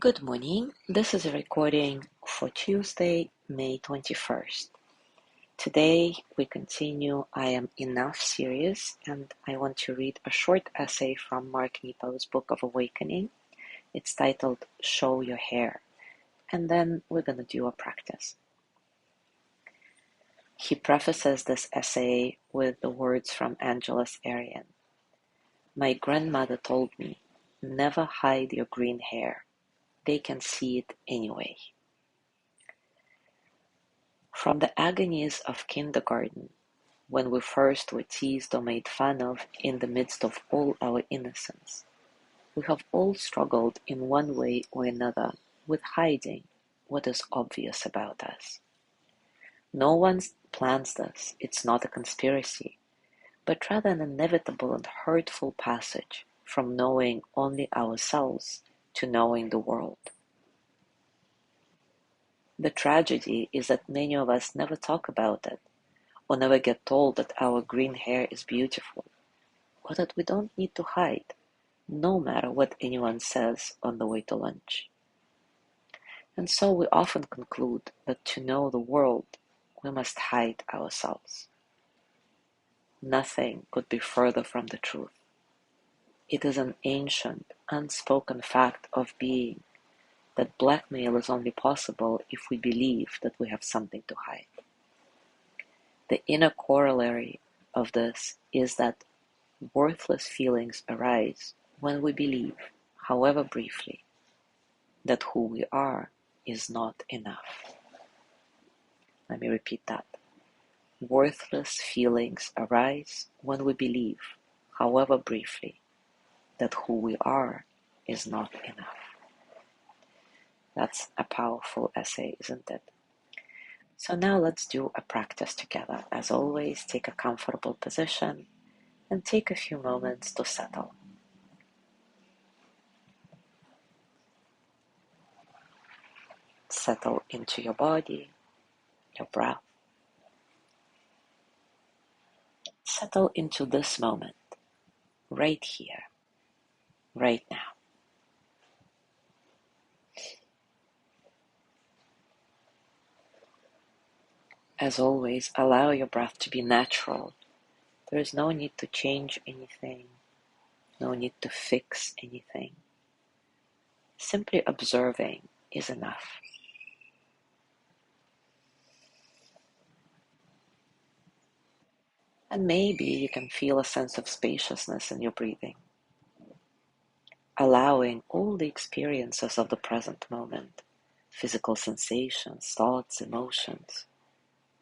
Good morning. This is a recording for Tuesday, May 21st. Today we continue I Am Enough series, and I want to read a short essay from Mark Nepo's Book of Awakening. It's titled Show Your Hair, and then we're going to do a practice. He prefaces this essay with the words from Angeles Arrien. My grandmother told me, never hide your green hair. They can see it anyway. From the agonies of kindergarten, when we first were teased or made fun of in the midst of all our innocence, we have all struggled in one way or another with hiding what is obvious about us. No one plans this, it's not a conspiracy, but rather an inevitable and hurtful passage from knowing only ourselves to knowing the world. The tragedy is that many of us never talk about it, or never get told that our green hair is beautiful, or that we don't need to hide, no matter what anyone says on the way to lunch. And so we often conclude that to know the world, we must hide ourselves. Nothing could be further from the truth. It is an ancient, unspoken fact of being that blackmail is only possible if we believe that we have something to hide. The inner corollary of this is that worthless feelings arise when we believe, however briefly, that who we are is not enough. Let me repeat that. Worthless feelings arise when we believe, however briefly, that who we are is not enough. That's a powerful essay, isn't it? So now let's do a practice together. As always, take a comfortable position and take a few moments to settle. Settle into your body, your breath. Settle into this moment, right here, right now. As always, allow your breath to be natural. There is no need to change anything, no need to fix anything. Simply observing is enough. And maybe you can feel a sense of spaciousness in your breathing, allowing all the experiences of the present moment, physical sensations, thoughts, emotions,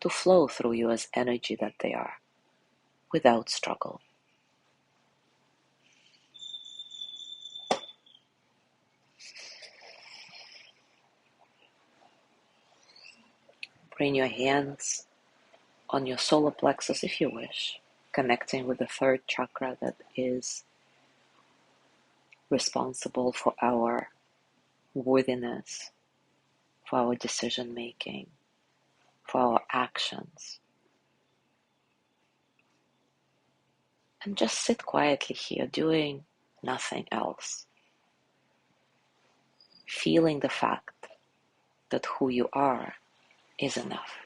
to flow through you as energy that they are, without struggle. Bring your hands on your solar plexus if you wish, connecting with the third chakra that is responsible for our worthiness, for our decision making, for our actions. And just sit quietly here, doing nothing else. Feeling the fact that who you are is enough.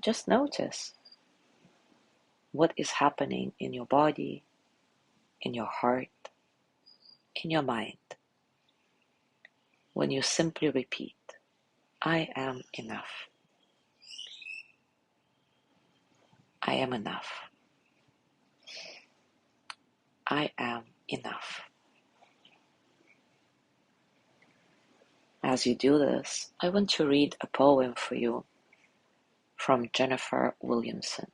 Just notice what is happening in your body, in your heart, in your mind, when you simply repeat, I am enough. I am enough. I am enough. As you do this, I want to read a poem for you from Jennifer Williamson.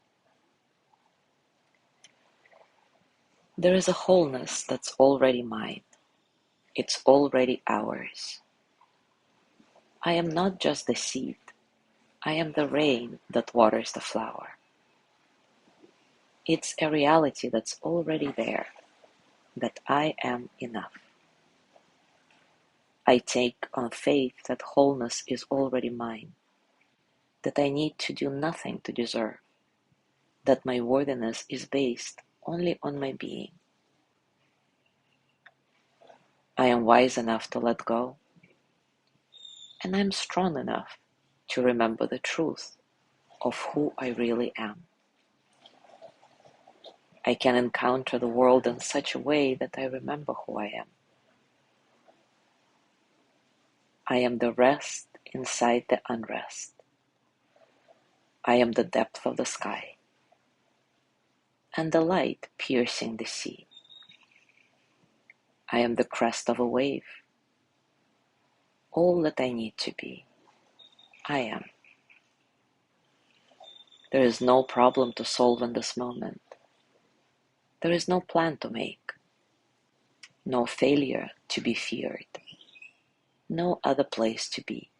There is a wholeness that's already mine. It's already ours. I am not just the seed. I am the rain that waters the flower. It's a reality that's already there, that I am enough. I take on faith that wholeness is already mine, that I need to do nothing to deserve, that my worthiness is based only on my being. I am wise enough to let go, and I'm strong enough to remember the truth of who I really am. I can encounter the world in such a way that I remember who I am. I am the rest inside the unrest. I am the depth of the sky and the light piercing the sea. I am the crest of a wave. All that I need to be, I am. There is no problem to solve in this moment. There is no plan to make, no failure to be feared, no other place to be.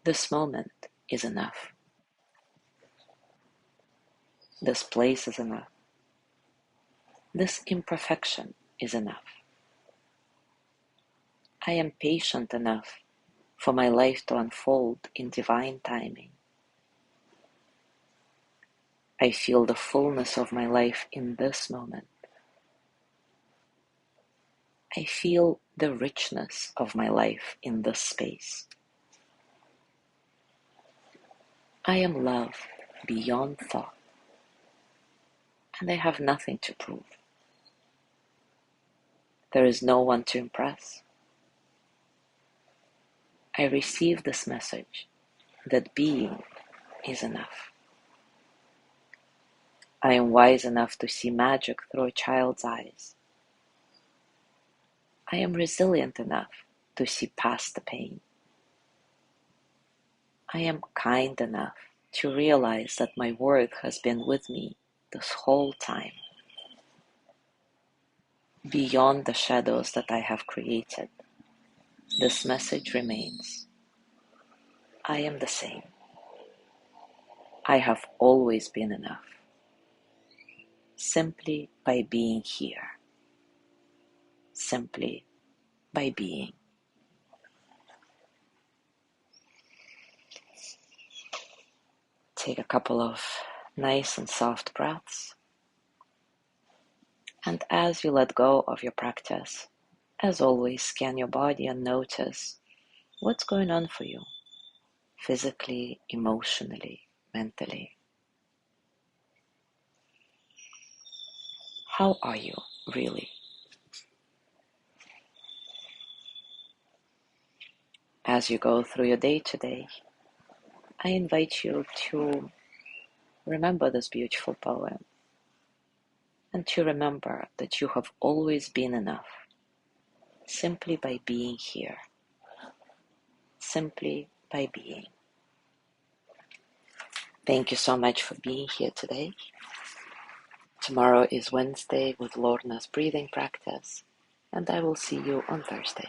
This moment is enough. This place is enough. This imperfection is enough. I am patient enough for my life to unfold in divine timing. I feel the fullness of my life in this moment. I feel the richness of my life in this space. I am love beyond thought, and I have nothing to prove. There is no one to impress. I receive this message that being is enough. I am wise enough to see magic through a child's eyes. I am resilient enough to see past the pain. I am kind enough to realize that my worth has been with me this whole time. Beyond the shadows that I have created, this message remains. I am the same. I have always been enough, simply by being here, simply by being. Take a couple of nice and soft breaths. And as you let go of your practice, as always, scan your body and notice what's going on for you, physically, emotionally, mentally. How are you, really? As you go through your day today, I invite you to remember this beautiful poem and to remember that you have always been enough, simply by being here, simply by being. Thank you so much for being here today. Tomorrow is Wednesday with Lorna's breathing practice, and I will see you on Thursday.